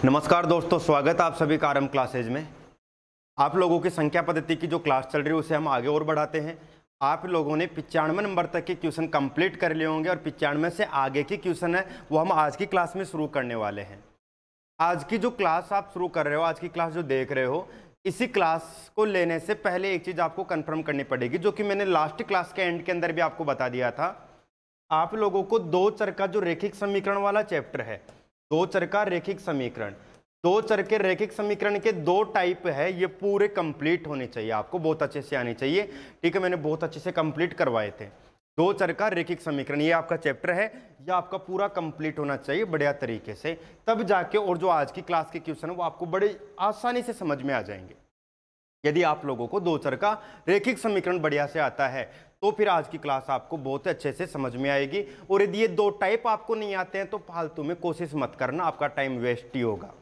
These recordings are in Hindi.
नमस्कार दोस्तों, स्वागत है आप सभी का आरएम क्लासेज में। आप लोगों की संख्या पद्धति की जो क्लास चल रही है उसे हम आगे और बढ़ाते हैं। आप लोगों ने 95 नंबर तक के क्वेश्चन कंप्लीट कर लिए होंगे और 95 से आगे की क्वेश्चन है वो हम आज की क्लास में शुरू करने वाले हैं। आज की जो क्लास आप शुरू कर रहे हो, आज की क्लास जो देख रहे हो, इसी क्लास को लेने से पहले एक चीज़ आपको कन्फर्म करनी पड़ेगी, जो कि मैंने लास्ट क्लास के एंड के अंदर भी आपको बता दिया था। आप लोगों को दो चर का जो रेखिक समीकरण वाला चैप्टर है, दो चर का रेखिक समीकरण, दो चर के रेखिक समीकरण के दो टाइप है, ये पूरे कंप्लीट होने चाहिए, आपको बहुत अच्छे से आने चाहिए। ठीक है, मैंने बहुत अच्छे से कंप्लीट करवाए थे। दो चर का रेखिक समीकरण ये आपका चैप्टर है, ये आपका पूरा कंप्लीट होना चाहिए बढ़िया तरीके से, तब जाके और जो आज की क्लास के क्वेश्चन है वो आपको बड़े आसानी से समझ में आ जाएंगे। यदि आप लोगों को दो चर का रेखिक समीकरण बढ़िया से आता है तो फिर आज की क्लास आपको बहुत अच्छे से समझ में आएगी। और यदि ये दो टाइप आपको नहीं आते हैं तो फालतू में कोशिश मत करना, आपका टाइम वेस्ट ही होगा।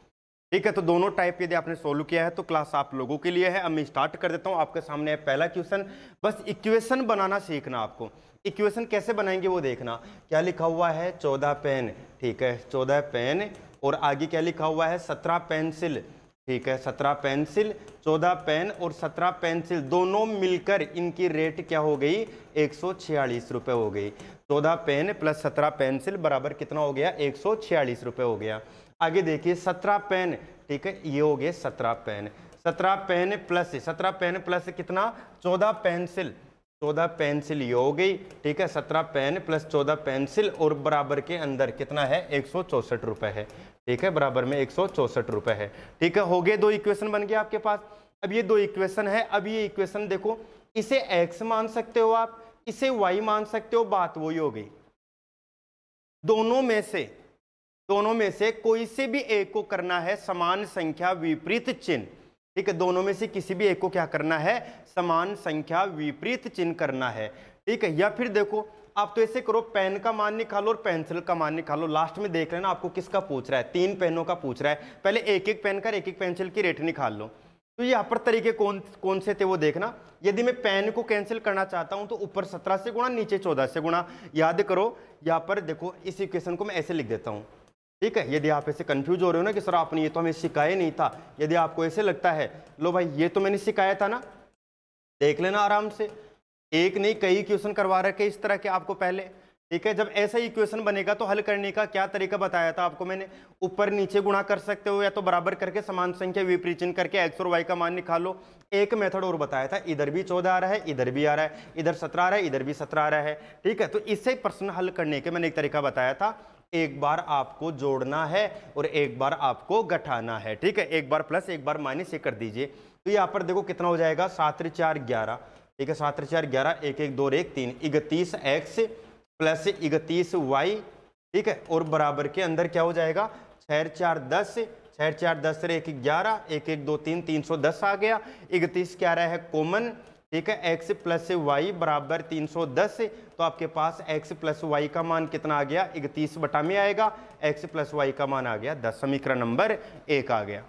ठीक है, तो दोनों टाइप यदि आपने सोल्व किया है तो क्लास आप लोगों के लिए है। अब मैं स्टार्ट कर देता हूं। आपके सामने है पहला क्वेश्चन। बस इक्वेशन बनाना सीखना आपको। इक्वेशन कैसे बनाएंगे वो देखना। क्या लिखा हुआ है? 14 पेन। ठीक है, 14 पेन। और आगे क्या लिखा हुआ है? 17 पेंसिल। ठीक है, 17 पेंसिल, 14 पेन और 17 पेंसिल दोनों मिलकर इनकी रेट क्या हो गई? 146 रुपये हो गई। 14 पेन प्लस 17 पेंसिल बराबर कितना हो गया? 146 रुपये हो गया। आगे देखिए 17 पेन। ठीक है, ये हो गए 17 पेन। 17 पेन प्लस कितना? 14 पेंसिल। 14 पेंसिल ये हो गई। ठीक है, 17 पेन प्लस 14 पेंसिल और बराबर के अंदर कितना है? 164 रुपये है। ठीक है, बराबर में 164 रुपये है। ठीक है, हो गए, दो इक्वेशन बन गया आपके पास। अब ये दो इक्वेशन है। अब ये इक्वेशन देखो, इसे x मान सकते हो आप, इसे y मान सकते हो, बात वही हो गई। दोनों में से कोई से भी एक को करना है समान संख्या विपरीत चिन्ह। ठीक है, दोनों में से किसी भी एक को क्या करना है? समान संख्या विपरीत चिन्ह करना है। ठीक है, या फिर देखो आप तो ऐसे करो, पेन का मान निकालो और पेंसिल का मान निकालो। लास्ट में देख लेना आपको किसका पूछ रहा है। 3 पेनों का पूछ रहा है, पहले एक एक पेन का एक एक पेंसिल की रेट निकाल लो। तो यहाँ पर तरीके कौन से थे वो देखना। यदि मैं पेन को कैंसिल करना चाहता हूं तो ऊपर 17 से गुणा, नीचे 14 से गुणा। याद करो, यहाँ पर देखो इस इक्वेशन को मैं ऐसे लिख देता हूँ। ठीक है, यदि आप ऐसे कंफ्यूज हो रहे हो ना कि सर आपने ये तो हमें सिखाया नहीं था, यदि आपको ऐसे लगता है लो भाई ये तो मैंने सिखाया था ना, देख लेना आराम से। एक नहीं कई क्वेश्चन करवा रखे इस तरह के आपको पहले। ठीक है, जब ऐसा इक्वेशन बनेगा तो हल करने का क्या तरीका बताया था आपको मैंने। ऊपर नीचे गुणा कर सकते हो या तो बराबर करके समान संख्या विपरीत चिन्ह करके एक्स और वाई का मान निकालो। एक मेथड और बताया था, इधर भी 14 आ रहा है, इधर भी आ रहा है, इधर 17 आ रहा है, इधर भी 17 आ रहा है। ठीक है, तो इससे प्रश्न हल करने के मैंने एक तरीका बताया था। एक बार आपको जोड़ना है और एक बार आपको घटाना है। ठीक है, एक बार प्लस एक बार माइनस ये कर दीजिए। तो यहाँ पर देखो कितना हो जाएगा? 7 4 11। ठीक है, 7 4 11, 1 1 2 1 3, 31x प्लस 31y। ठीक है, और बराबर के अंदर क्या हो जाएगा? 6 4 10, 6 4 10 1 11, 1 1 2 3, 310 आ गया। 31 क्या रहा है? कॉमन। ठीक है, x प्लस वाई बराबर 310। तो आपके पास x प्लस वाई का मान कितना आ गया? 31 बटा में आएगा। x प्लस वाई का मान आ गया 10। समीकरण नंबर 1 आ गया।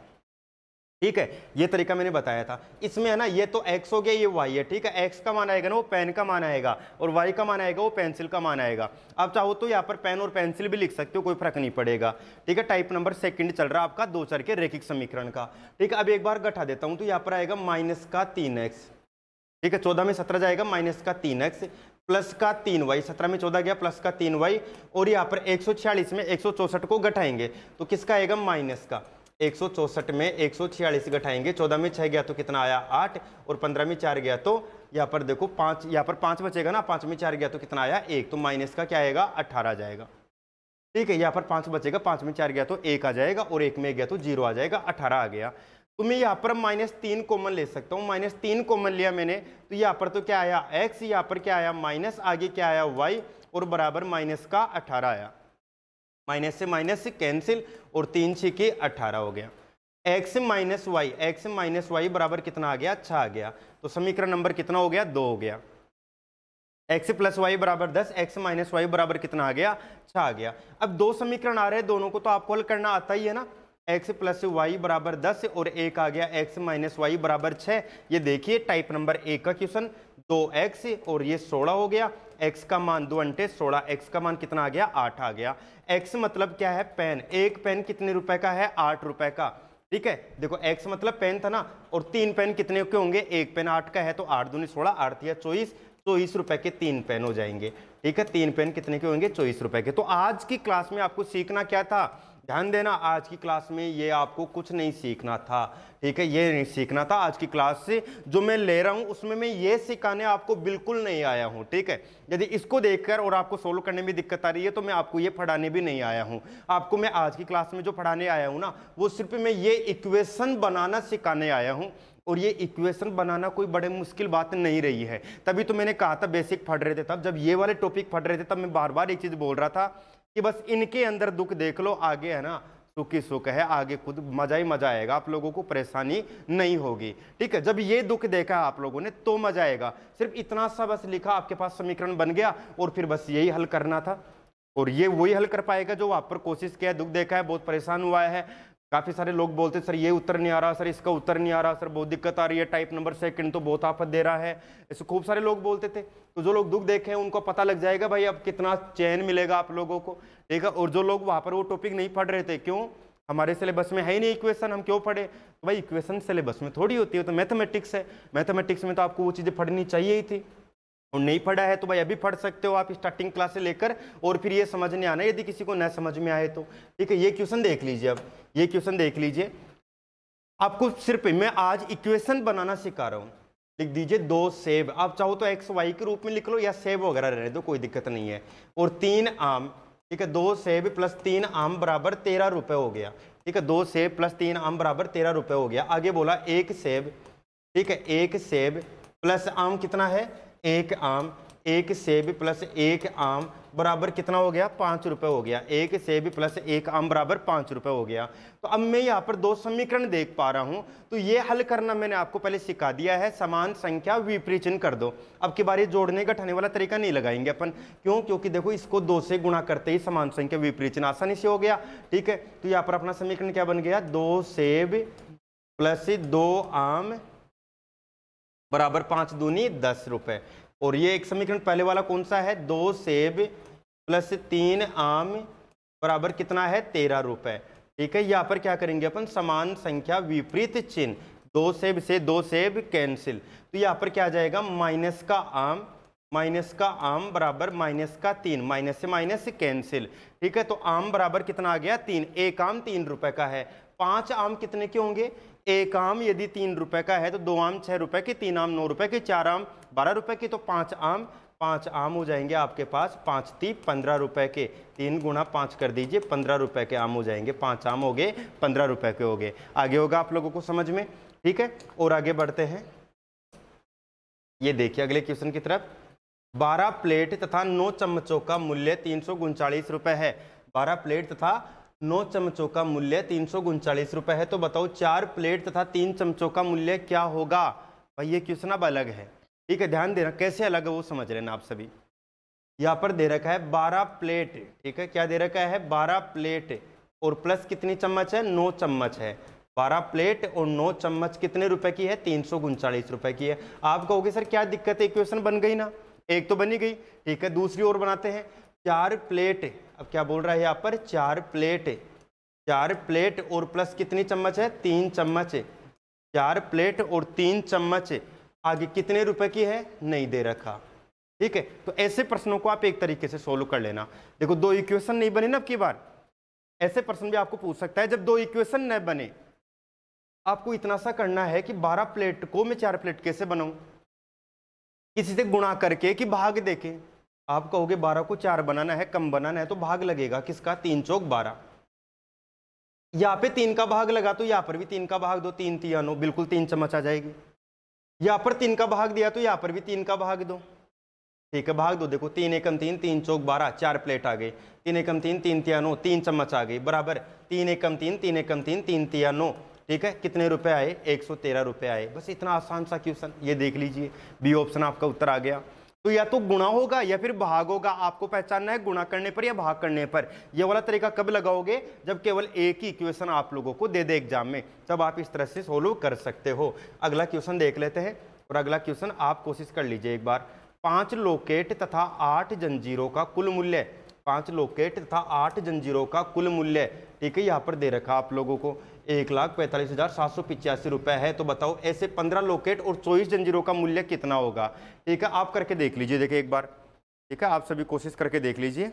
ठीक है, ये तरीका मैंने बताया था। इसमें है ना, ये तो x हो गया, ये y है। ठीक है, x का मान आएगा ना वो पेन का मान आएगा और y का मान आएगा वो पेंसिल का मान आएगा। आप चाहो तो यहाँ पर पेन और पेंसिल भी लिख सकते हो, कोई फर्क नहीं पड़ेगा। ठीक है, टाइप नंबर 2 चल रहा है आपका दो चर के रेखिक समीकरण का। ठीक है, अब एक बार घटा देता हूँ तो यहाँ पर आएगा माइनस का 3x। ठीक है, 14 में 17 जाएगा, माइनस का 3x प्लस का 3y। 17 में 14 गया, प्लस का 3y। और यहाँ पर 146 में 164 को घटाएंगे तो किसका आएगा? माइनस का। 164 में 146 घटाएंगे, 14 में 6 गया तो कितना आया? 8। और 15 में 4 गया तो यहाँ पर देखो 5, यहाँ पर 5 बचेगा ना, 5 में 4 गया तो कितना आया? 1। तो माइनस का क्या आएगा? 18 जाएगा। ठीक है, यहाँ पर 5 बचेगा, 5 में 4 गया तो 1 आ जाएगा और 1 में गया तो 0 आ जाएगा, 18 आ गया। तो मैं यहाँ पर -3 कॉमन ले सकता हूँ। -3 कॉमन लिया मैंने तो यहाँ पर तो क्या आया? x, यहाँ पर क्या आया? माइनस, आगे क्या आया? y और बराबर माइनस का 18 आया। माइनस से माइनस कैंसिल और 3 6 के 18 हो गया। x माइनस वाई बराबर कितना आ गया? 6 आ गया। तो समीकरण नंबर कितना हो गया? 2 हो गया। x प्लस वाई बराबर 10, x माइनस वाई बराबर कितना आ गया? 6 आ गया। अब दो समीकरण आ रहे हैं, दोनों को तो आपको हल करना आता ही है ना। x प्लस वाई बराबर 10 और एक आ गया x माइनस वाई बराबर 6। ये देखिए टाइप नंबर 1 का क्वेश्चन। 2x और ये 16 हो गया, x का मान 2 अंटे 16, x का मान कितना आ गया 8 आ गया। x मतलब क्या है पेन, एक पेन कितने रुपए का है 8 रुपए का, ठीक है। देखो x मतलब पेन था ना, और 3 पेन कितने के होंगे, एक पेन 8 का है तो 8 दूनी 16, 8 तिया 24, 24 रुपए के 3 पेन हो जाएंगे, ठीक है। 3 पेन कितने के होंगे 24 रुपए के। तो आज की क्लास में आपको सीखना क्या था, ध्यान देना, आज की क्लास में ये आपको कुछ नहीं सीखना था, ठीक है, ये नहीं सीखना था। आज की क्लास से जो मैं ले रहा हूं उसमें मैं ये सिखाने आपको बिल्कुल नहीं आया हूं, ठीक है। यदि इसको देखकर और आपको सोल्व करने में दिक्कत आ रही है तो मैं आपको ये पढ़ाने भी नहीं आया हूं। आपको मैं आज की क्लास में जो पढ़ाने आया हूं ना, वो सिर्फ मैं ये इक्वेशन बनाना सिखाने आया हूं, और ये इक्वेशन बनाना कोई बड़े मुश्किल बात नहीं रही है। तभी तो मैंने कहा था बेसिक पढ़ रहे थे, तब जब ये वाले टॉपिक पढ़ रहे थे तब मैं बार बार एक चीज बोल रहा था कि बस इनके अंदर दुख देख लो, आगे है ना सुख ही सुख है, आगे खुद मजा ही मजा आएगा, आप लोगों को परेशानी नहीं होगी, ठीक है। जब ये दुख देखा आप लोगों ने तो मजा आएगा। सिर्फ इतना सा बस लिखा, आपके पास समीकरण बन गया और फिर बस यही हल करना था, और ये वही हल कर पाएगा जो वहां पर कोशिश किया, दुख देखा है, बहुत परेशान हुआ है। काफी सारे लोग बोलते सर ये उत्तर नहीं आ रहा, सर इसका उत्तर नहीं आ रहा, सर बहुत दिक्कत आ रही है, टाइप नंबर सेकंड तो बहुत आफत दे रहा है, ऐसे खूब सारे लोग बोलते थे। तो जो लोग दुख देखे हैं उनको पता लग जाएगा भाई अब कितना चैन मिलेगा आप लोगों को, ठीक है। और जो लोग वहां पर वो टॉपिक नहीं पढ़ रहे थे, क्यों, हमारे सिलेबस में है ही नहीं इक्वेशन, हम क्यों पढ़े, तो भाई इक्वेशन सिलेबस में थोड़ी होती है, तो मैथमेटिक्स है, मैथमेटिक्स में तो आपको वो चीजें पढ़नी चाहिए ही थी, और नहीं पढ़ा है तो भाई अभी पढ़ सकते हो आप स्टार्टिंग क्लास से लेकर, और फिर ये समझने आना यदि किसी को न समझ में आए तो, ठीक है। ये क्वेश्चन देख लीजिए, अब ये क्वेश्चन देख लीजिए, आपको सिर्फ मैं आज इक्वेशन बनाना सिखा रहा हूं। लिख दीजिए 2 सेब, आप चाहो तो एक्स वाई के रूप में लिख लो या सेब वगैरह रहने दो, कोई दिक्कत नहीं है, और 3 आम, ठीक है। 2 सेब प्लस 3 आम बराबर 13 रुपए हो गया, ठीक है। 2 सेब प्लस 3 आम बराबर 13 रुपए हो गया। आगे बोला 1 सेब, ठीक है, 1 सेब प्लस आम कितना है 1 आम, 1 सेब प्लस 1 आम बराबर कितना हो गया 5 रुपए हो गया। 1 सेब प्लस 1 आम बराबर 5 रुपए हो गया। तो अब मैं यहाँ पर 2 समीकरण देख पा रहा हूँ, तो ये हल करना मैंने आपको पहले सिखा दिया है, समान संख्या विपरीत चिन्ह कर दो। अब की बार जोड़ने घटाने वाला तरीका नहीं लगाएंगे अपन, क्यों, क्योंकि देखो इसको 2 से गुणा करते ही समान संख्या विपरीत चिन्ह आसानी से हो गया, ठीक है। तो यहाँ पर अपना समीकरण क्या बन गया, 2 सेब प्लस 2 आम बराबर 5 दूनी 10 रुपए। और ये एक समीकरण पहले वाला कौन सा है, 2 सेब प्लस 3 आम बराबर कितना है 13 रुपए, ठीक है। यहाँ पर क्या करेंगे अपन, समान संख्या विपरीत चिन्ह, 2 सेब से 2 सेब कैंसिल, तो यहाँ पर क्या आ जाएगा माइनस का आम बराबर माइनस का 3, माइनस से माइनस कैंसिल, ठीक है। तो आम बराबर कितना आ गया 3, एक आम 3 रुपए का है। 5 आम कितने के होंगे, एक आम यदि 3 रुपए का है तो 2 आम 6 रुपए के, 3 आम 9 रुपए के, 4 आम 12 रुपए के, तो 5 आम हो जाएंगे आपके पास 5 × 3 15 रुपए के, 3 × 5 कर दीजिए 15 रुपए के आम हो जाएंगे, 5 आम हो गए 15 रुपए के हो गए। आगे होगा आप लोगों को समझ में, ठीक है। और आगे बढ़ते हैं, ये देखिए अगले क्वेश्चन की तरफ। 12 प्लेट तथा 9 चम्मचों का मूल्य 339 रुपए है। 12 प्लेट तथा 9 चम्मचों का मूल्य 339 रुपए है, तो बताओ 4 प्लेट तथा 3 चम्मचों का मूल्य क्या होगा। भाई ये क्वेश्चन अब अलग है, ठीक है, ध्यान देना कैसे अलग है वो समझ लेना आप सभी। यहाँ पर दे रखा है 12 प्लेट, ठीक है, क्या दे रखा है 12 प्लेट और प्लस कितनी चम्मच है 9 चम्मच है। 12 प्लेट और 9 चम्मच कितने रुपए की है 339 रुपए की है। आप कहोगे सर क्या दिक्कत है, इक्वेशन बन गई ना, एक तो बनी गई, ठीक है। दूसरी ओर बनाते हैं, 4 प्लेट, अब क्या बोल रहा है यहाँ पर 4 प्लेट और प्लस कितनी चम्मच है 3 चम्मच, 4 प्लेट और 3 चम्मच, आगे कितने रुपए की है नहीं दे रखा, ठीक है। तो ऐसे प्रश्नों को आप एक तरीके से सोल्व कर लेना। देखो 2 इक्वेशन नहीं बने ना अब की बार, ऐसे प्रश्न भी आपको पूछ सकता है। जब 2 इक्वेशन न बने, आपको इतना सा करना है कि 12 प्लेट को मैं 4 प्लेट कैसे बनाऊं, किसी से गुणा करके कि भाग देके। आप कहोगे 12 को 4 बनाना है, कम बनाना है, तो भाग लगेगा किसका 3 चौक 12। यहाँ पे 3 का भाग लगा तो यहाँ पर भी 3 का भाग दो, 3 × 3 = 9, बिल्कुल 3 चम्मच आ जाएगी। यहाँ पर 3 का भाग दिया तो यहाँ पर भी 3 का भाग दो, ठीक है, भाग दो। देखो 3 × 3 3 चौक 12, 4 प्लेट आ गई। 3 × 3 3 × 9, 3 चम्मच आ गई, बराबर 3 × 3 3 × 3 3 × 9, ठीक है। कितने रुपए आए 113 रुपए आए। बस इतना आसान सा क्वेश्चन, ये देख लीजिए, बी ऑप्शन आपका उत्तर आ गया। तो या तो गुणा होगा या फिर भाग होगा, आपको पहचानना है गुणा करने पर या भाग करने पर। ये वाला तरीका कब लगाओगे, जब केवल एक ही इक्वेशन आप लोगों को दे दे एग्जाम में, तब आप इस तरह से सोल्व कर सकते हो। अगला क्वेश्चन देख लेते हैं, और अगला क्वेश्चन आप कोशिश कर लीजिए एक बार। 5 लोकेट तथा 8 जंजीरों का कुल मूल्य, 5 लोकेट तथा 8 जंजीरों का कुल मूल्य, ठीक है, यहाँ पर दे रखा आप लोगों को 1,45,785 रुपए है। तो बताओ ऐसे 15 लोकेट और 24 जंजीरों का मूल्य कितना होगा, ठीक है, आप करके देख लीजिए। देखिए एक बार, ठीक है, आप सभी कोशिश करके देख लीजिए।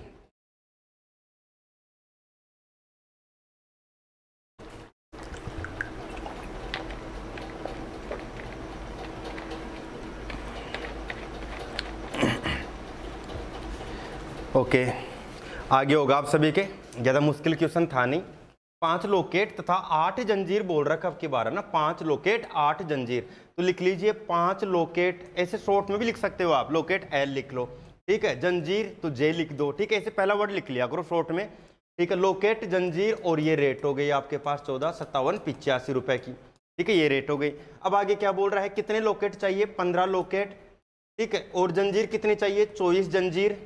ओके, आगे होगा आप सभी के, ज़्यादा मुश्किल क्वेश्चन था नहीं। 5 लोकेट तथा 8 जंजीर बोल रहा कब की बार है ना, 5 लोकेट 8 जंजीर। तो लिख लीजिए 5 लोकेट, ऐसे शॉर्ट में भी लिख सकते हो आप, लोकेट एल लिख लो, ठीक है, जंजीर तो जे लिख दो, ठीक है, ऐसे पहला वर्ड लिख लिया करो शॉर्ट में, ठीक है, लोकेट जंजीर। और ये रेट हो गई आपके पास 14,5785 रुपए की, ठीक है, ये रेट हो गई। अब आगे क्या बोल रहा है, कितने लोकेट चाहिए, 15 लोकेट, ठीक है, और जंजीर कितनी चाहिए, 24 जंजीर।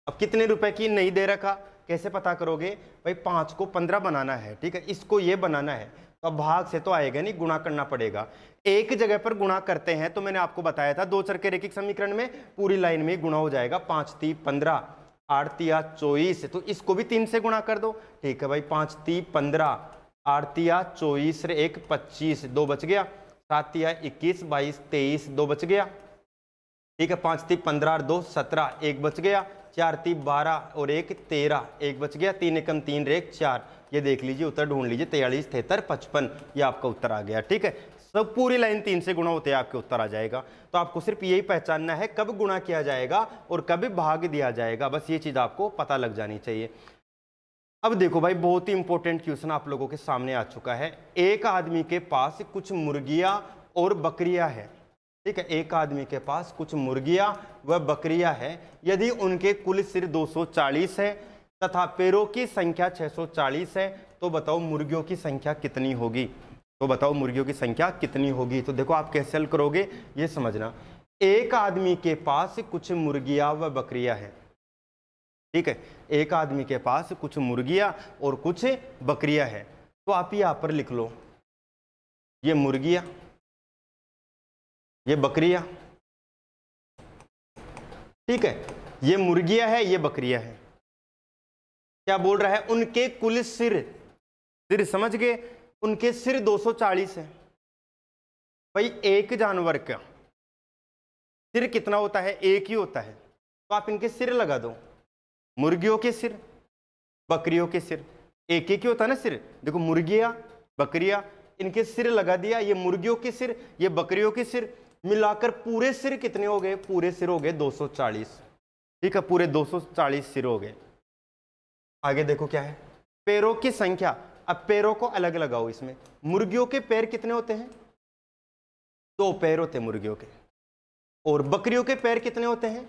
अब कितने रुपए की नहीं दे रखा, कैसे पता करोगे भाई, 5 को 15 बनाना है, ठीक है, इसको ये बनाना है, तो अब भाग से तो आएगा नहीं, गुणा करना पड़ेगा। एक जगह पर गुणा करते हैं तो मैंने आपको बताया था 2 चर के रेखिक समीकरण में पूरी लाइन में गुणा हो जाएगा, 5 3 15, 8 3 24, तो इसको भी 3 से गुणा कर दो, ठीक है भाई, 5 3 15, 8 3 24, 1 25, 2 बच गया, 7 3 21, 22 23, 2 बच गया, ठीक है, 5 3 15 और 2 17, 1 बच गया, 4 3 12 और 1 13, 1 बच गया, 3 एकम 3 रेख 4। ये देख लीजिए, उत्तर ढूंढ लीजिए, 43 73 55, ये आपका उत्तर आ गया, ठीक है। सब पूरी लाइन 3 से गुणा होते हैं, आपके उत्तर आ जाएगा। तो आपको सिर्फ यही पहचानना है कब गुणा किया जाएगा और कब भाग दिया जाएगा, बस ये चीज आपको पता लग जानी चाहिए। अब देखो भाई, बहुत ही इंपॉर्टेंट क्वेश्चन आप लोगों के सामने आ चुका है। एक आदमी के पास कुछ मुर्गियां और बकरियां है, ठीक है, एक आदमी के पास कुछ मुर्गियां व बकरियां हैं। यदि उनके कुल सिर 240 है तथा पैरों की संख्या 640 है, तो बताओ मुर्गियों की संख्या कितनी होगी, तो बताओ मुर्गियों की संख्या कितनी होगी। तो देखो आप कैसे हल करोगे ये समझना। एक आदमी के पास कुछ मुर्गियां व बकरियां हैं, ठीक है, एक आदमी के पास कुछ मुर्गियां और कुछ बकरियां हैं, तो आप यहां पर लिख लो, ये मुर्गियां, ये बकरियां, ठीक है, ये मुर्गियां है, ये बकरियां है। क्या बोल रहा है, उनके कुल सिर, सिर समझ गए, उनके सिर 240 है। भाई एक जानवर का सिर कितना होता है, एक ही होता है, तो आप इनके सिर लगा दो, मुर्गियों के सिर, बकरियों के सिर, एक ही होता है ना सिर। देखो मुर्गियां बकरियां, इनके सिर लगा दिया, ये मुर्गियों के सिर, ये बकरियों के सिर, मिलाकर पूरे सिर कितने हो गए, पूरे सिर हो गए 240, ठीक है, पूरे 240 सिर हो गए। आगे देखो क्या है, पैरों की संख्या। अब पैरों को अलग लगाओ इसमें, मुर्गियों के पैर कितने होते हैं, 2 पैर होते हैं मुर्गियों के, और बकरियों के पैर कितने होते हैं,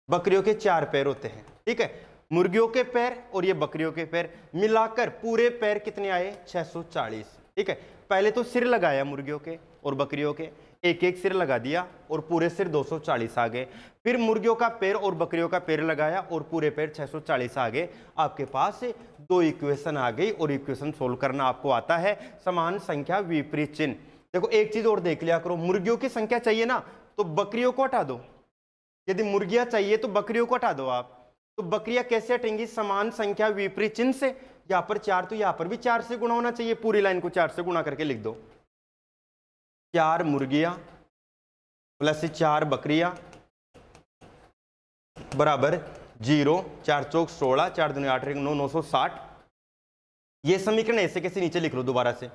बकरियों के 4 पैर होते हैं, ठीक है, मुर्गियों के पैर और ये बकरियों के पैर मिलाकर पूरे पैर कितने आए, 640, ठीक है। पहले तो सिर लगाया मुर्गियों के और बकरियों के, एक एक सिर लगा दिया और पूरे सिर 240 आ गए। फिर मुर्गियों का पैर और बकरियों का पैर लगाया और पूरे पैर 640 आ गए। आपके पास 2 इक्वेशन आ गई और इक्वेशन सोल्व करना आपको आता है, समान संख्या विपरीत चिन्ह। देखो एक चीज और देख लिया करो, मुर्गियों की संख्या चाहिए ना तो बकरियों को हटा दो, यदि मुर्गियां चाहिए तो बकरियों को हटा दो आप। तो बकरियां कैसे हटेंगी, समान संख्या विपरीत चिन्ह से। यहां पर 4 तो यहां पर भी 4 से गुणा होना चाहिए, पूरी लाइन को 4 से गुणा करके लिख दो, 4 मुर्गियां प्लस 4 बकरियां बराबर 0, 4 चौक 16, 4 दूनी 8 9, 960। ये समीकरण ऐसे कैसे नीचे लिख लो दोबारा से,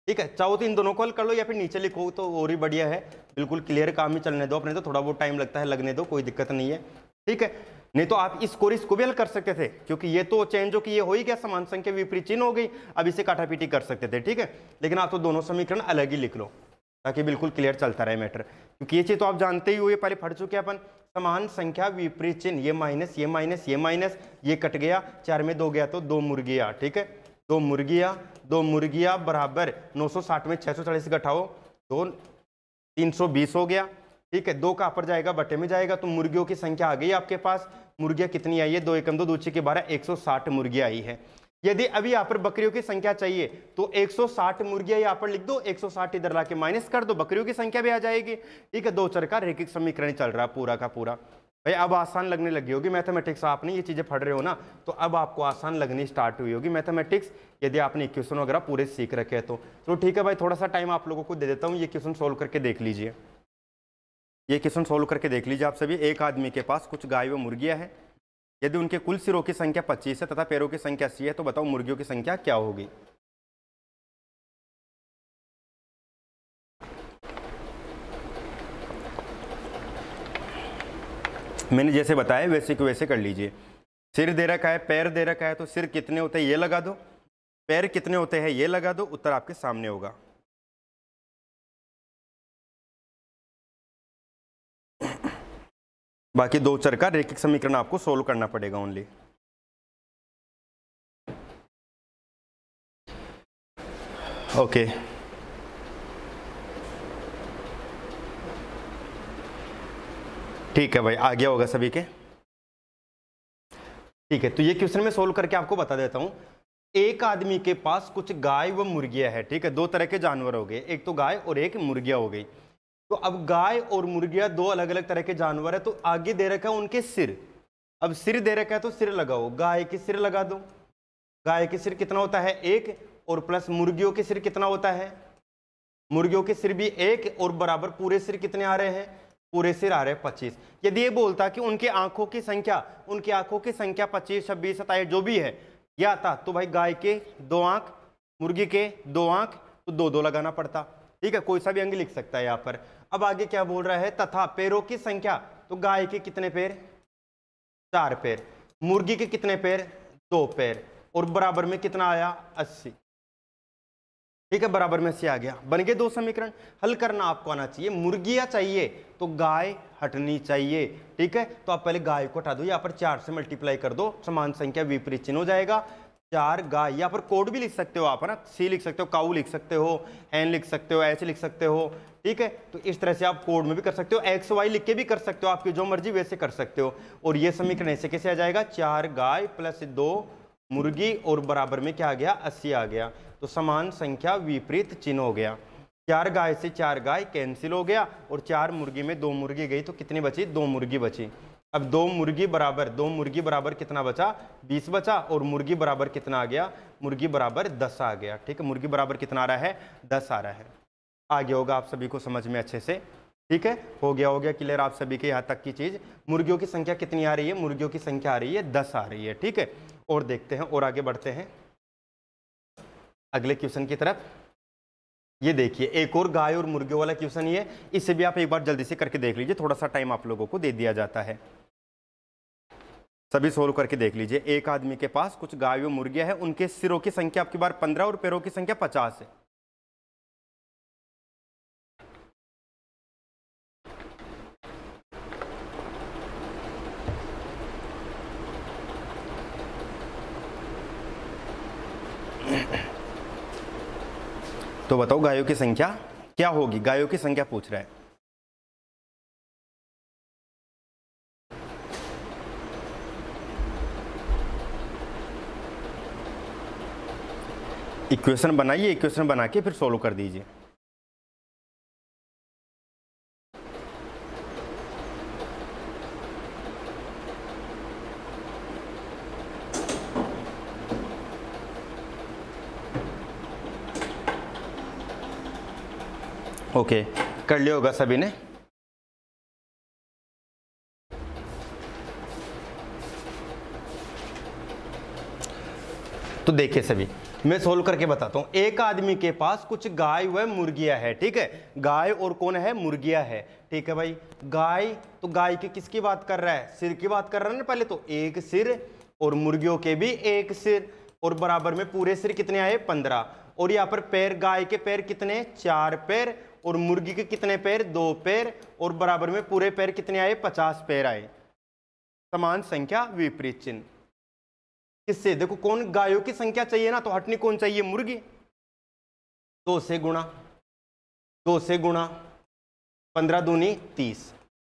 ठीक है, चाहो तो इन दोनों को हल कर लो या फिर नीचे लिखो तो और ही बढ़िया है, बिल्कुल क्लियर, काम ही चलने दो अपने, तो थोड़ा बहुत टाइम लगता है लगने दो, कोई दिक्कत नहीं है, ठीक है। नहीं तो आप इसको भी हल कर सकते थे, क्योंकि ये तो चेंज हो कि ये हो ही गया, समान संख्या विपरीत चिन्ह हो गई, अब इसे काटापीटी कर सकते थे, ठीक है। लेकिन आप तो दोनों समीकरण अलग ही लिख लो ताकि बिल्कुल क्लियर चलता रहे मैटर, क्योंकि ये चीज तो आप जानते ही हो, ये पहले पढ़ चुके अपन, समान संख्या विपरीत चिन्ह, ये माइनस ये माइनस ये माइनस, ये कट गया, 4 में 2 गया तो 2 मुर्गियां, ठीक है, 2 मुर्गियां बराबर 960 में 640 घटाओ 2, 320 हो गया, ठीक है, 2 का अपर जाएगा बटे में जाएगा, तो मुर्गियों की संख्या आ गई आपके पास। मुर्गियां कितनी आई है, 2 एकम 2 दूची के 12, 160 मुर्गियां आई है। यदि अभी यहाँ पर बकरियों की संख्या चाहिए तो 160 मुर्गियां यहाँ पर लिख दो, 160 इधर लाके माइनस कर दो, बकरियों की संख्या भी आ जाएगी। ठीक है, दो चर का रैखिक समीकरण चल रहा है पूरा का पूरा। भाई अब आसान लगने लगी होगी मैथमेटिक्स, आपने ये चीजें पढ़ रहे हो ना, तो अब आपको आसान लगनी स्टार्ट हुई होगी मैथमेटिक्स, यदि आपने इक्वेशन वगैरह पूरे सीख रखे हैं तो ठीक है भाई, थोड़ा सा टाइम आप लोगों को दे देता हूँ, ये क्वेश्चन सोल्व करके देख लीजिए। ये क्वेश्चन सोल्व करके देख लीजिए आप सभी। एक आदमी के पास कुछ गाय व मुर्गियां हैं, यदि उनके कुल सिरों की संख्या 25 है तथा पैरों की संख्या 80 है, तो बताओ मुर्गियों की संख्या क्या होगी। मैंने जैसे बताया वैसे कि वैसे कर लीजिए। सिर दे रखा है, पैर दे रखा है, तो सिर कितने होते हैं ये लगा दो, पैर कितने होते हैं ये लगा दो, उत्तर आपके सामने होगा। बाकी दो चर का रैखिक समीकरण आपको सोल्व करना पड़ेगा ओनली। ओके ठीक है भाई, आ गया होगा सभी के। ठीक है, तो ये क्वेश्चन मैं सोल्व करके आपको बता देता हूं। एक आदमी के पास कुछ गाय व मुर्गियां है। ठीक है, दो तरह के जानवर हो गए, एक तो गाय और एक मुर्गियां हो गई। तो अब गाय और मुर्गियां दो अलग अलग तरह के जानवर है, तो आगे दे रखा है उनके सिर। अब सिर दे रखा है तो सिर लगाओ, गाय के सिर लगा दो। गाय के सिर कितना होता है 1, और प्लस मुर्गियों के सिर कितना होता है, मुर्गियों के सिर भी 1, और बराबर पूरे सिर कितने आ रहे हैं, पूरे सिर आ रहे हैं 25। यदि ये बोलता कि उनकी आंखों की संख्या 25, 26, 27 जो भी है यह आता, तो भाई गाय के 2 आंख, मुर्गी के 2 आंख, तो 2-2 लगाना पड़ता। ठीक है, कोई सा भी अंग लिख सकता है यहाँ पर। अब आगे क्या बोल रहा है, तथा पैरों की संख्या, तो गाय के कितने पैर 4 पैर, मुर्गी के कितने पैर 2 पैर, और बराबर में कितना आया 80। ठीक है, बराबर में 80 आ गया, बन गए 2 समीकरण। हल करना आपको आना चाहिए। मुर्गियां चाहिए तो गाय हटनी चाहिए। ठीक है, तो आप पहले गाय को हटा दो, यहाँ पर 4 से मल्टीप्लाई कर दो, समान संख्या विपरीत चिन्ह हो जाएगा। 4 गाय, यहाँ पर कोड भी लिख सकते हो आप, है ना, सी लिख सकते हो, काऊ लिख सकते हो, एन लिख सकते हो, एच लिख सकते हो। ठीक है, तो इस तरह से आप कोड में भी कर सकते हो, एक्स वाई लिख के भी कर सकते हो, आपकी जो मर्जी वैसे कर सकते हो। और ये समीकरण ऐसे कैसे आ जाएगा, 4 गाय प्लस 2 मुर्गी, और बराबर में क्या आ गया 80 आ गया। तो समान संख्या विपरीत चिन्ह हो गया। 4 गाय से 4 गाय कैंसिल हो गया, और 4 मुर्गी में 2 मुर्गी गई, तो कितनी बची 2 मुर्गी बची। अब 2 मुर्गी बराबर कितना बचा 20 बचा, और मुर्गी बराबर कितना आ गया, मुर्गी बराबर 10 आ गया। ठीक है, मुर्गी बराबर कितना आ रहा है 10 आ रहा है। आ गया होगा आप सभी को समझ में अच्छे से। ठीक है, हो गया क्लियर आप सभी के यहाँ तक की चीज। मुर्गियों की संख्या कितनी आ रही है, मुर्गियों की संख्या आ रही है 10 आ रही है। ठीक है, और देखते हैं और आगे बढ़ते हैं अगले क्वेश्चन की तरफ। ये देखिए एक और गाय और मुर्गियों वाला क्वेश्चन ही है, इसे भी आप एक बार जल्दी से करके देख लीजिए, थोड़ा सा टाइम आप लोगों को दे दिया जाता है। सभी सोल्व करके देख लीजिए। एक आदमी के पास कुछ गाय और मुर्गियां हैं, उनके सिरों की संख्या आपकी बार 15 और पैरों की संख्या 50 है। तो बताओ गायों की संख्या क्या होगी, गायों की संख्या पूछ रहा है। इक्वेशन बनाइए, इक्वेशन बना के फिर सोल्व कर दीजिए। ओके, कर लिया होगा सभी ने। तो देखिए सभी, मैं सोल्व करके बताता हूं। एक आदमी के पास कुछ गाय व मुर्गियां है। ठीक है, गाय और कौन है, मुर्गियां है। ठीक है भाई, गाय तो गाय की किसकी बात कर रहा है, सिर की बात कर रहा है ना पहले, तो एक सिर, और मुर्गियों के भी एक सिर, और बराबर में पूरे सिर कितने आए 15। और यहाँ पर पैर, गाय के पैर कितने 4 पैर, और मुर्गी के कितने पैर 2 पैर, और बराबर में पूरे पैर कितने आए 50 पैर आए। समान संख्या विपरीत चिन्ह किससे, देखो कौन गायों की संख्या चाहिए ना, तो हटनी कौन चाहिए, मुर्गी। 2 से गुणा 15 दूनी 30।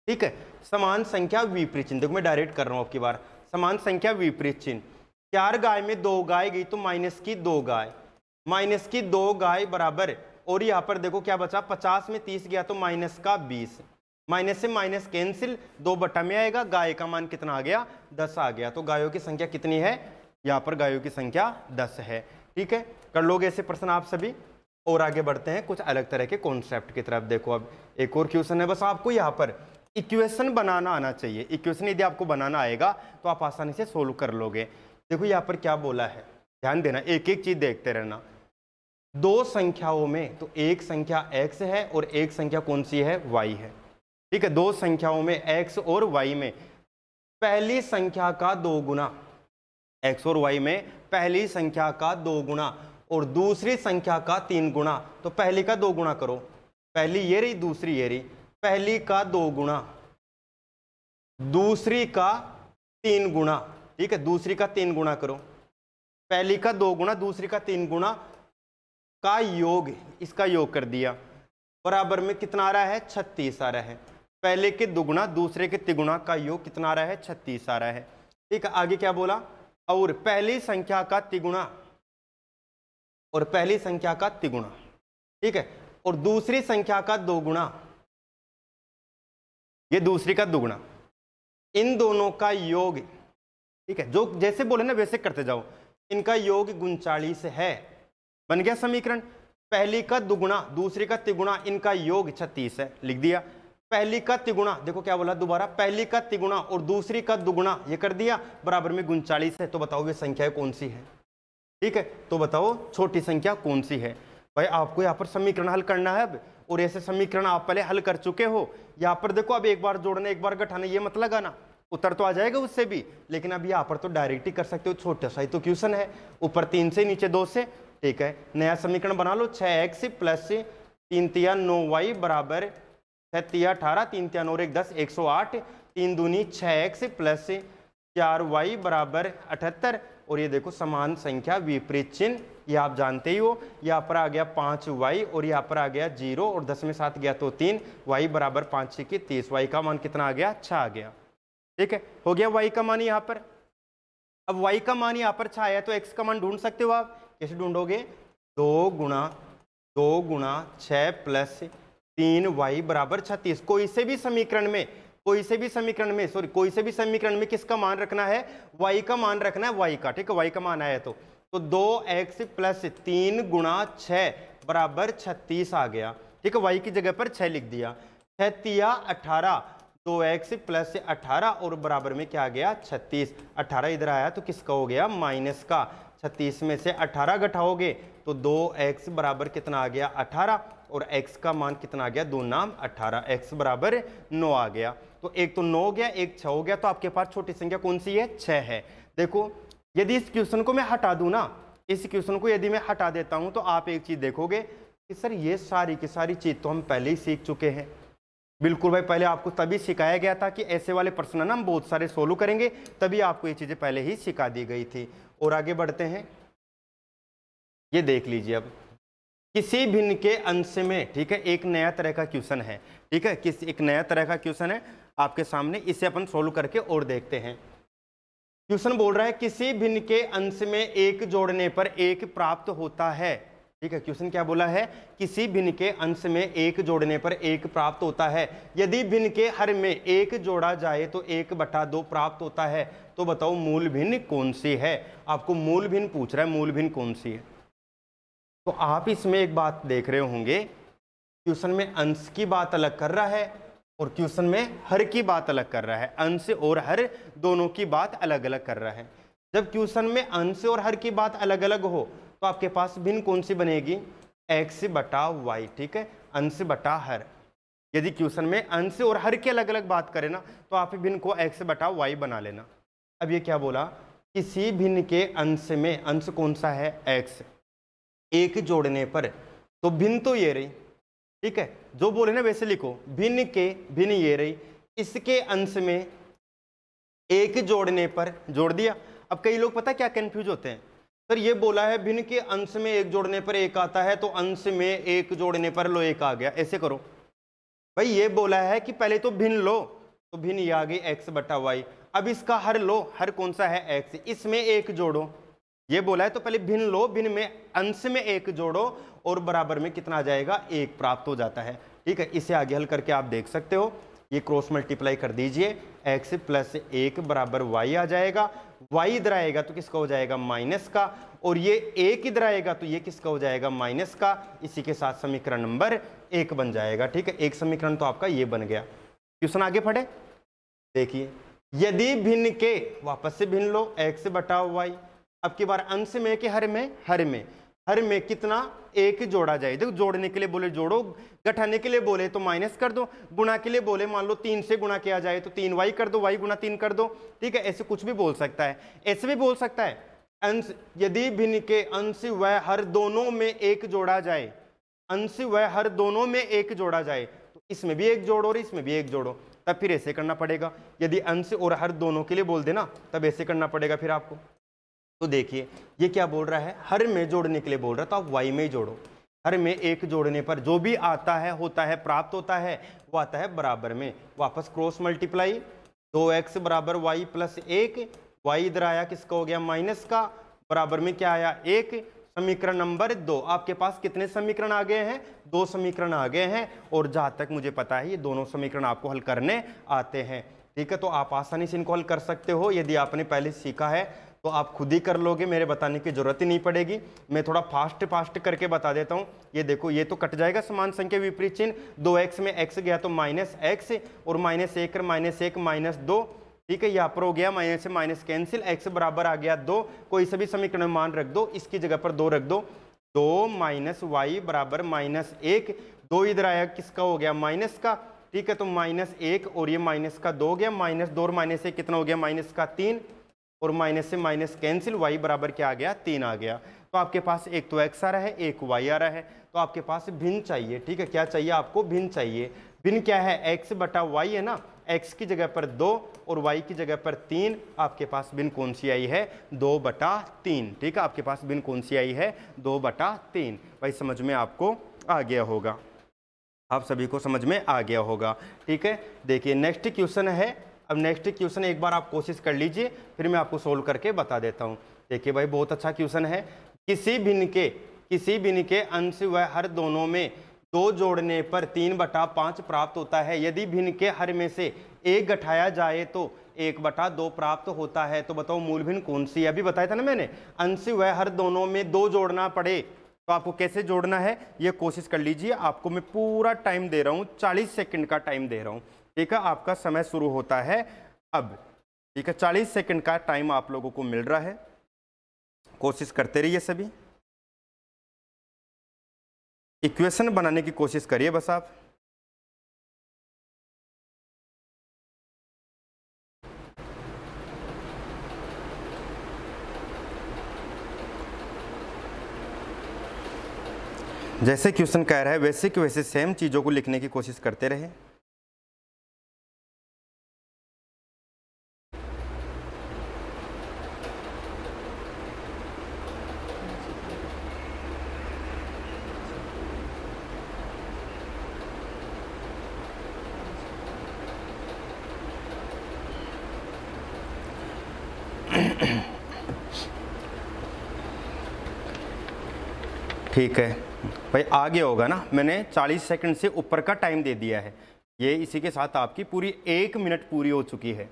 ठीक है, समान संख्या विपरीत चिन्ह, देखो मैं डायरेक्ट कर रहा हूं आपकी बार, समान संख्या विपरीत चिन्ह 4 गाय में 2 गाय गई तो माइनस की 2 गाय, माइनस की 2 गाय बराबर, और यहाँ पर देखो क्या बचा, 50 में 30 गया तो माइनस का 20, माइनस से माइनस कैंसिल, 2 बटा में आएगा, गाय का मान कितना आ गया, 10 आ गया। तो गायों की संख्या कितनी है, यहाँ पर गायों की संख्या 10 है। ठीक है, कर लोगे ऐसे प्रश्न आप सभी। और आगे बढ़ते हैं कुछ अलग तरह के कॉन्सेप्ट की तरफ। देखो अब एक और क्वेश्चन है, बस आपको यहाँ पर इक्वेशन बनाना आना चाहिए। इक्वेशन यदि आपको बनाना आएगा तो आप आसानी से सोल्व कर लोगे। देखो यहाँ पर क्या बोला है, ध्यान देना, एक एक चीज देखते रहना। 2 संख्याओं में तो एक संख्या x है और एक संख्या कौन सी है, y है। ठीक है, 2 संख्याओं में x और y में पहली संख्या का 2 गुना, x और y में पहली संख्या का 2 गुना और दूसरी संख्या का 3 गुना। तो पहली का 2 गुना करो, पहली ये रही दूसरी ये रही, पहली का 2 गुना दूसरी का 3 गुना। ठीक है, दूसरी का 3 गुना करो, पहली का 2 गुना दूसरी का 3 गुना का योग, इसका योग कर दिया, बराबर में कितना आ रहा है, 36 आ रहा है। पहले के 2 गुना दूसरे के 3 गुना का योग कितना आ रहा है, 36 आ रहा है। ठीक है, आगे क्या बोला, और पहली संख्या का 3 गुना और पहली संख्या का 3 गुना। ठीक है, और दूसरी संख्या का 2 गुना, ये दूसरी का 2 गुना, इन दोनों का योग। ठीक है, जो जैसे बोले ना वैसे करते जाओ। इनका योग 39 है, बन गया समीकरण। पहली का 2 गुना दूसरी का 3 गुना, इनका योग 36 है, लिख दिया। पहली का 3 गुना, देखो क्या बोला दोबारा, पहली का 3 गुना और दूसरी का 2 गुना, ये कर दिया, बराबर में 39 है। तो बताओ वे संख्या कौन सी है। ठीक है, तो बताओ छोटी संख्या कौन सी है। भाई आपको यहाँ पर समीकरण हल करना है अब, और ऐसे समीकरण आप पहले हल कर चुके हो। यहाँ पर देखो अब एक बार जोड़ना एक बार घटाना, ये मत लगाना, उत्तर तो आ जाएगा उससे भी, लेकिन अब यहाँ पर तो डायरेक्ट ही कर सकते हो, छोटा सा ही तो क्वेश्चन है, ऊपर 3 से नीचे 2 से। ठीक है, नया समीकरण बना लो, 6x प्लस 3 तिया 9y बराबर 6 तिया 18, 3 तिया 9 1 10 108, 3 दूनी 6x प्लस 4y बराबर 78। और ये देखो समान संख्या विपरीत चिन्ह, ये आप जानते ही हो। यहाँ पर आ गया 5y और यहाँ पर आ गया 0 और 10 में 7 गया तो 3, y बराबर 5 6 की 30, y का मान कितना आ गया, 6 आ गया। ठीक है, हो गया y का मान यहाँ पर। अब y का मान यहाँ पर 6 आया तो x का मान ढूंढ सकते हो आप, कैसे ढूंढोगे, 2 गुणा 6 प्लस 3y बराबर 36। कोई से भी समीकरण में किसका मान रखना है, y का मान रखना है, y का। ठीक है, y का मान आया तो 2x प्लस 3 गुणा 6 बराबर 36 आ गया। ठीक है, y की जगह पर 6 लिख दिया, 6 तिया 18, 2x प्लस 18 और बराबर में क्या आ गया, 36। 18 इधर आया तो किसका हो गया, माइनस का। 36 में से 18 घटाओगे तो 2x बराबर कितना आ गया, 18, और x का मान कितना आ गया, 2 नाम 18, x बराबर 9 आ गया। तो एक तो 9 हो गया, एक 6 हो गया, तो आपके पास छोटी संख्या कौन सी है, 6 है। देखो यदि इस क्वेश्चन को मैं हटा दूं ना, इस क्वेश्चन को यदि मैं हटा देता हूं तो आप एक चीज देखोगे कि सर ये सारी की सारी चीज तो हम पहले ही सीख चुके हैं। बिल्कुल भाई, पहले आपको तभी सिखाया गया था कि ऐसे वाले प्रश्न ना हम बहुत सारे सोल्व करेंगे, तभी आपको ये चीजें पहले ही सिखा दी गई थी। और आगे बढ़ते हैं, ये देख लीजिए अब, किसी भिन्न के अंश में। ठीक है, एक नया तरह का क्वेश्चन है। ठीक है, एक नया तरह का क्वेश्चन है आपके सामने, इसे अपन सोल्व करके और देखते हैं। क्वेश्चन बोल रहा है किसी भिन्न के अंश में एक जोड़ने पर एक प्राप्त होता है। ठीक है, क्वेश्चन क्या बोला है, किसी भिन्न के अंश में एक जोड़ने पर एक प्राप्त होता है, यदि भिन्न के हर में एक जोड़ा जाए तो 1/2 प्राप्त होता है। तो बताओ मूल भिन्न कौन सी है। आपको मूल भिन्न पूछ रहा है, मूल भिन्न कौन सी है। तो आप इसमें एक बात देख रहे होंगे, क्वेश्चन में अंश की बात अलग कर रहा है और क्वेश्चन में हर की बात अलग कर रहा है। अंश और हर दोनों की बात अलग अलग कर रहा है। जब क्वेश्चन में अंश और हर की बात अलग अलग हो तो आपके पास भिन्न कौन सी बनेगी, x/y। ठीक है, अंश बटा हर। यदि क्वेश्चन में अंश और हर की अलग अलग बात करें ना तो आप भिन्न को x/y बना लेना। अब ये क्या बोला, किसी भिन्न के अंश में, अंश कौन सा है, x, एक जोड़ने पर, तो भिन्न तो ये रही। ठीक है, जो बोले ना वैसे लिखो, भिन्न के भिन्न ये रही, इसके अंश में एक जोड़ने पर जोड़ दिया। अब कई लोग पता क्या कंफ्यूज होते हैं, सर ये बोला है भिन्न के अंश में एक जोड़ने पर एक आता है, तो अंश में एक जोड़ने पर लो एक आ गया। ऐसे करो भाई, ये बोला है कि पहले तो भिन्न लो, तो भिन्न ये आ गई x/y। अब इसका हर लो, हर कौन सा है x, इसमें एक जोड़ो, ये बोला है तो पहले भिन्न लो, भिन्न में अंश में एक जोड़ो और बराबर में कितना आ जाएगा, एक प्राप्त हो जाता है। ठीक है, इसे आगे हल करके आप देख सकते हो, ये क्रॉस मल्टीप्लाई कर दीजिए, x प्लस 1 बराबर y आ जाएगा, y इधर आएगा तो किसका हो जाएगा, माइनस का, और ये 1 इधर आएगा तो ये किसका हो जाएगा, माइनस का। इसी के साथ समीकरण नंबर 1 बन जाएगा। ठीक है, एक समीकरण तो आपका ये बन गया। क्वेश्चन आगे पढ़े, देखिए, यदि भिन्न के, वापस से भिन्न लो, x बटा y, अब की बार अंश में कि हर में, हर में कितना, एक जोड़ा जाए। देखो जोड़ने के लिए बोले जोड़ो, घटाने के लिए बोले तो माइनस कर दो, गुणा के लिए बोले मान लो 3 से गुणा किया जाए तो 3y कर दो, y गुणा 3 कर दो। ठीक है, ऐसे कुछ भी बोल सकता है, ऐसे भी बोल सकता है, अंश यदि भिन्न के अंश व हर दोनों में एक जोड़ा जाए, अंश व हर दोनों में एक जोड़ा जाए, तो इसमें भी एक जोड़ो और इसमें भी एक जोड़ो, तब फिर ऐसे करना पड़ेगा। यदि अंश और हर दोनों के लिए बोल देना तब ऐसे करना पड़ेगा फिर आपको। तो देखिए ये क्या बोल रहा है, हर में जोड़ने के लिए बोल रहा है, तो आप y में जोड़ो, हर में एक जोड़ने पर जो भी आता है, होता है, प्राप्त होता है, वो आता है बराबर में। वापस क्रॉस मल्टीप्लाई, 2x बराबर y प्लस 1, y इधर आया किसका हो गया, माइनस का, बराबर में क्या आया, 1। समीकरण नंबर 2, आपके पास कितने समीकरण आ गए हैं, 2 समीकरण आ गए हैं, और जहाँ तक मुझे पता है ये दोनों समीकरण आपको हल करने आते हैं। ठीक है, तो आप आसानी से इनको हल कर सकते हो। यदि आपने पहले सीखा है तो आप खुद ही कर लोगे, मेरे बताने की जरूरत ही नहीं पड़ेगी। मैं थोड़ा फास्ट करके बता देता हूँ। ये देखो, ये तो कट जाएगा समान संख्या विपरीत चिन्ह, 2x में x गया तो माइनस x, और माइनस 1 माइनस 2। ठीक है, यहाँ पर हो गया माइनस से माइनस कैंसिल, x बराबर आ गया 2, कोई सभी समीकरण में मान रख दो, इसकी जगह पर 2 रख दो, 2 माइनस y बराबर माइनस 1, 2 इधर आया किसका हो गया, माइनस का। ठीक है, तो माइनस 1 और ये माइनस का 2 हो गया, माइनस 2 और माइनस 1 कितना हो गया, माइनस का 3, और माइनस से माइनस कैंसिल, y बराबर क्या आ गया, 3 आ गया। तो आपके पास एक तो x आ रहा है, एक y आ रहा है, तो आपके पास भिन्न चाहिए। ठीक है, क्या चाहिए आपको, भिन्न चाहिए। भिन्न क्या है, x बटा y है ना, x की जगह पर 2 और y की जगह पर 3, आपके पास भिन्न कौन सी आई है, 2/3। ठीक है, आपके पास भिन्न कौन सी आई है, 2/3। भाई समझ में आपको आ गया होगा, आप सभी को समझ में आ गया होगा। ठीक है, देखिए नेक्स्ट क्वेश्चन है। अब नेक्स्ट क्वेश्चन एक बार आप कोशिश कर लीजिए, फिर मैं आपको सोल्व करके बता देता हूँ। देखिए भाई बहुत अच्छा क्वेश्चन है। किसी भिन्न के अंश व हर दोनों में 2 जोड़ने पर 3/5 प्राप्त होता है। यदि भिन्न के हर में से एक घटाया जाए तो 1/2 प्राप्त होता है। तो बताओ मूल भिन्न कौन सी है, अभी बताया था ना मैंने, अंश व हर दोनों में 2 जोड़ना पड़े तो आपको कैसे जोड़ना है ये कोशिश कर लीजिए। आपको मैं पूरा टाइम दे रहा हूँ, 40 सेकंड का टाइम दे रहा हूँ। ठीक है, आपका समय शुरू होता है अब। ठीक है, 40 सेकंड का टाइम आप लोगों को मिल रहा है, कोशिश करते रहिए सभी, इक्वेशन बनाने की कोशिश करिए बस आप। जैसे क्वेश्चन कह रहा है वैसे कि वैसे सेम चीजों को लिखने की कोशिश करते रहे। ठीक है भाई, आगे होगा ना, मैंने 40 सेकंड से ऊपर का टाइम दे दिया है। ये इसी के साथ आपकी पूरी 1 मिनट पूरी हो चुकी है।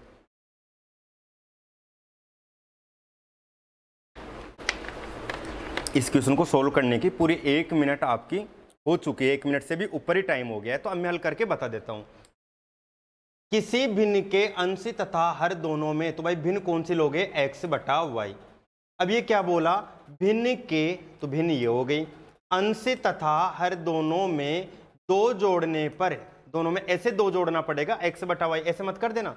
इस क्वेश्चन को सोल्व करने की पूरी 1 मिनट आपकी हो चुकी है, 1 मिनट से भी ऊपर ही टाइम हो गया है। तो अब मैं हल करके बता देता हूं। किसी भिन्न के अंश तथा हर दोनों में, तो भाई भिन्न कौन सी लोगे, x/y। अब ये क्या बोला, भिन्न के, तो भिन्न ये हो गई, अंश तथा हर दोनों में 2 जोड़ने पर, दोनों में ऐसे 2 जोड़ना पड़ेगा, x/y, ऐसे मत कर देना,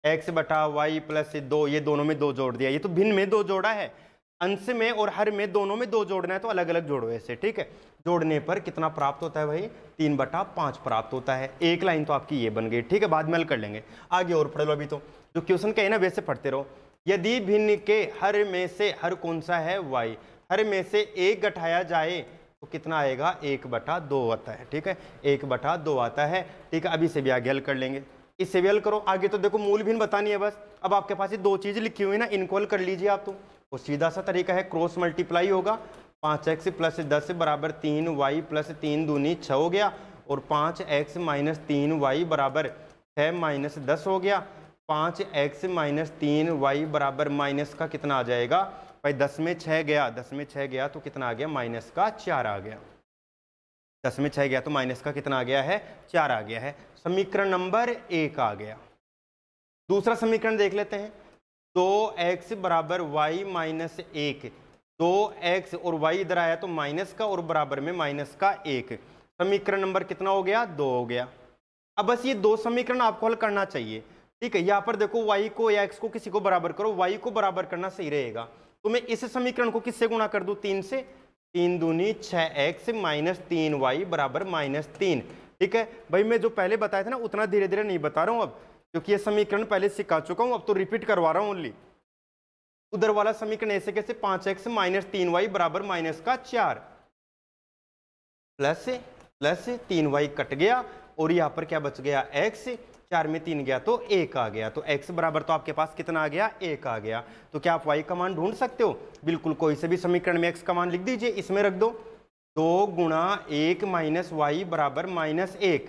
x/y प्लस 2, ये दोनों में 2 जोड़ दिया, ये तो भिन्न में 2 जोड़ा है, अंश में और हर में दोनों में 2 जोड़ना है तो अलग अलग जोड़ो ऐसे। ठीक है, जोड़ने पर कितना प्राप्त होता है भाई, 3/5 प्राप्त होता है। एक लाइन तो आपकी ये बन गई। ठीक है, बाद में हल कर लेंगे, आगे और पढ़ लो। अभी तो जो क्वेश्चन कहे ना वैसे पढ़ते रहो। यदि भिन्न के हर में से, हर कौन सा है, y, हर में से एक घटाया जाए तो कितना आएगा, 1/2 आता है। ठीक है, 1/2 आता है। ठीक है, अभी से भी आगे हल कर लेंगे। इससे भी हल करो। आगे तो देखो मूल भिन्न बतानी है बस। अब आपके पास ये दो चीज़ लिखी हुई है ना, इनको हल कर लीजिए आप। तो सीधा सा तरीका है, क्रॉस मल्टीप्लाई होगा। 5x + 10 = 3y + 3 दूनी 6 हो गया, और 5x - 3y = 6 - 10 हो गया। 5x - 3y बराबर माइनस का कितना आ जाएगा भाई, 10 में 6 गया, 10 में 6 गया तो कितना आ गया, -4 आ गया। 10 में 6 गया तो माइनस का कितना आ गया है, 4 आ गया है। समीकरण नंबर 1 आ गया। दूसरा समीकरण देख लेते हैं। 2x = y - 1, 2x और y इधर आया तो माइनस का और बराबर में -1। समीकरण नंबर कितना हो गया, 2 हो गया। अब बस ये दो समीकरण आपको हल करना चाहिए, ठीक है। यहाँ पर देखो y को या x को किसी को बराबर करो, y को बराबर करना सही रहेगा। तो मैं इस समीकरण को किससे गुणा कर दूं, 3 से। 3 दूनी 6x - 3y = -3, ठीक है भाई। मैं जो पहले बताया था ना उतना धीरे धीरे नहीं बता रहा हूं अब, क्योंकि ये समीकरण पहले सिखा चुका हूं, अब तो रिपीट करवा रहा हूं ओनली। उधर वाला समीकरण ऐसे कैसे, 5x - 3y = -4 plus 3y cut गया, और यहाँ पर क्या बच गया, x। 4 में 3 गया तो 1 आ गया। तो x बराबर तो आपके पास कितना आ गया, 1 आ गया। तो क्या आप y का मान ढूंढ सकते हो, बिल्कुल। कोई से भी समीकरण में x का मान लिख दीजिए, इसमें रख दो। 2 × 1 - y = -1,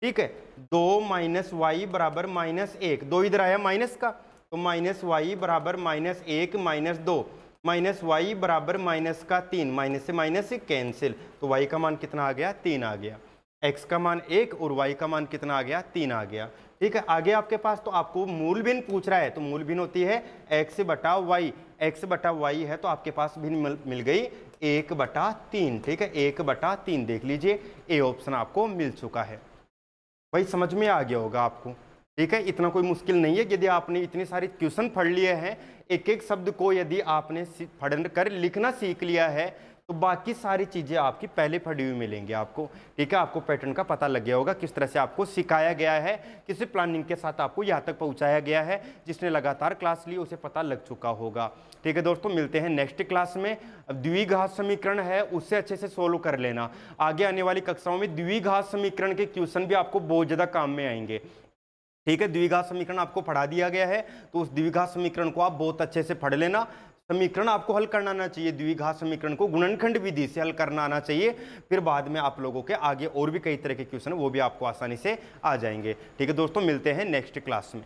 ठीक है। 2 - y = -1, 2 इधर आया माइनस का, तो -y = -1 - 2, -y = -3, माइनस से माइनस कैंसिल, तो y का मान कितना आ गया, 3 आ गया। x का मान 1 और y का मान कितना आ गया, 3 आ गया, ठीक है। आगे आपके पास तो आपको मूल भिन्न पूछ रहा है, तो मूल भिन्न होती है x/y, x/y है तो आपके पास भिन्न मिल गई 1/3, ठीक है। 1/3 देख लीजिए, ए ऑप्शन आपको मिल चुका है। भाई समझ में आ गया होगा आपको, ठीक है। इतना कोई मुश्किल नहीं है। यदि आपने इतनी सारी क्वेश्चन पढ़ लिए हैं, एक एक शब्द को यदि आपने पढ़ कर लिखना सीख लिया है, तो बाकी सारी चीज़ें आपकी पहले पढ़ी हुई मिलेंगी आपको, ठीक है। आपको पैटर्न का पता लग गया होगा, किस तरह से आपको सिखाया गया है, किस प्लानिंग के साथ आपको यहाँ तक पहुँचाया गया है। जिसने लगातार क्लास ली उसे पता लग चुका होगा, ठीक है। दोस्तों मिलते हैं नेक्स्ट क्लास में। अब द्विघात समीकरण है, उससे अच्छे से सोल्व कर लेना। आगे आने वाली कक्षाओं में द्विघात समीकरण के क्वेश्चन भी आपको बहुत ज़्यादा काम में आएंगे, ठीक है। द्विघात समीकरण आपको पढ़ा दिया गया है, तो उस द्विघात समीकरण को आप बहुत अच्छे से पढ़ लेना। समीकरण आपको हल करना आना चाहिए, द्विघात समीकरण को गुणनखंड विधि से हल करना आना चाहिए। फिर बाद में आप लोगों के आगे और भी कई तरह के क्वेश्चन वो भी आपको आसानी से आ जाएंगे, ठीक है दोस्तों। मिलते हैं नेक्स्ट क्लास में।